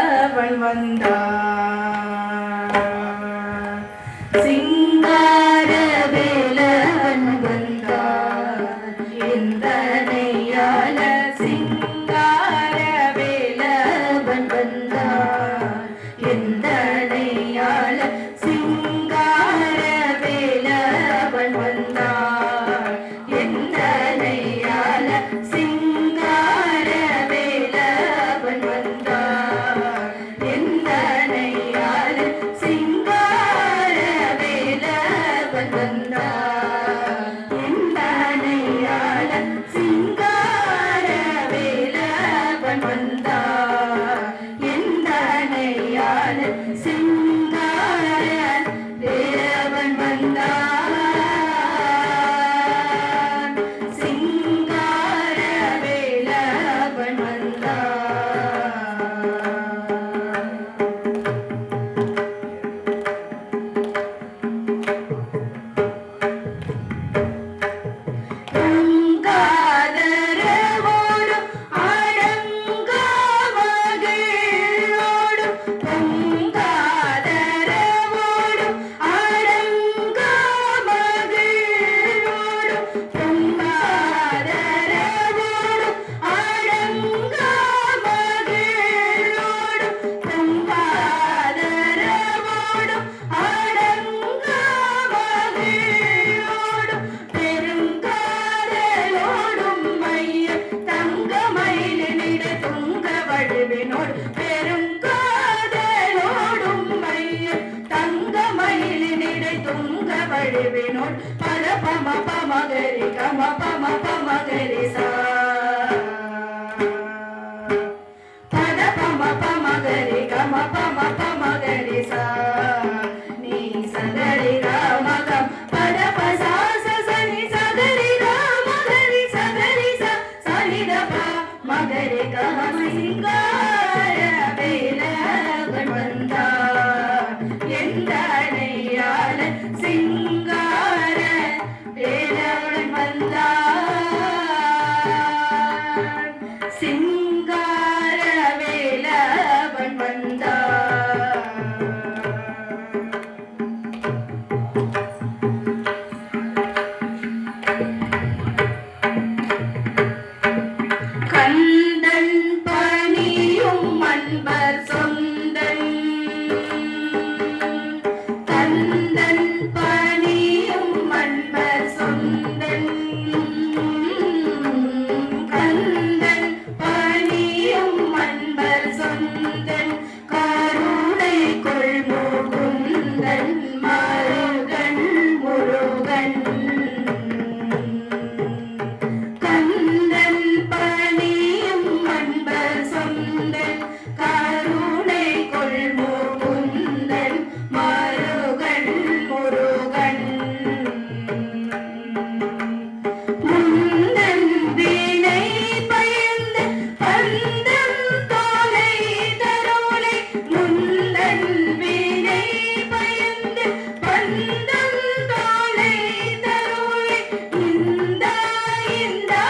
வேலவன் வந்தார் சிங்கார வேலவன் வந்தார் எந்தனையால சிங்கார வேலவன் வந்தார் எந்தனையால சிங்கார வேலவன் வந்தார் எந்தனையால சிங்கார வேலவன் வந்தார் எந்தனையால சிங்கார வேலவன் வந்தார் எந்தனையால சிங்கார வேலவன் வந்தார் எந்தனையால சிங்கார வேலவன் வந்தார் சிங்கார வேலவன் வந்தார் பொங்காதரவோடும் அடங்கா மகிழோடும் பொங்காதரவோடும் அடங்கா மகிழோடும் பொங்காதரவோடும் அடங்கா மகிழோடும் பொங்காதரவோடும் அடங்கா மகிழோடும் பெருங்காதலோடும் மைய தங்க மயிலினிட துங்க வழுவினோடு பெருங்காதலோடும் மைய தங்க மயிலினிட துங்க வழுவினோடு பத பம பமகரி கம பம பமகரி சா பத பம பமகரி கம பம பமகரி சா நீ சகரி ராமகம் பத பசா சனி சகரி ராமகரி சகரி ச சனி தப மகரி கம சிங்கார வேலவன் வந்தார் எந்தனையால சிங்கார வேலவன் வந்தார் சிங்கார வேலவன் வந்தார் கந்தன் பணியும் அன்பர் சொந்தன் கந்தன் பணியும் அன்பர் சொந்தன் கந்தன் பணியும் அன்பர் சொந்தன் கருணை கொள் முகுந்தன் மருகன் முருகன் கந்தன் பணியும் அன்பர் சொந்தன் கருணை கொள் முகுந்தன் மருகன் முருகன் முந்தன் வினை பயந்து பந்தம் தோலை தருளை முந்தன் வினை பயந்து பந்தம் தோலை தருளை இந்தா இந்தா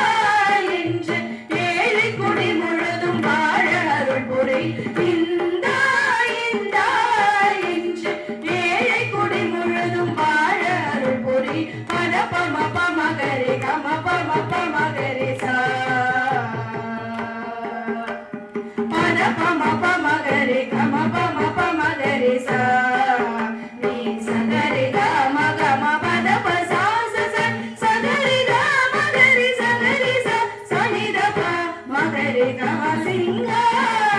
என்று ஏழை குடி முழுதும் வாழ அருள் புரை இந்தா இந்தா என்று ஏழை குடி முழுதும் வாழ அருள் புரி பத பம பமகரி கம பம பமகரி சா பத பம பமகரி கம பம பமகரி சா நீ சகரி கம கம பத பசா சகரி கம கரி சகரி ச சனி தப மகரி கம சிங்கார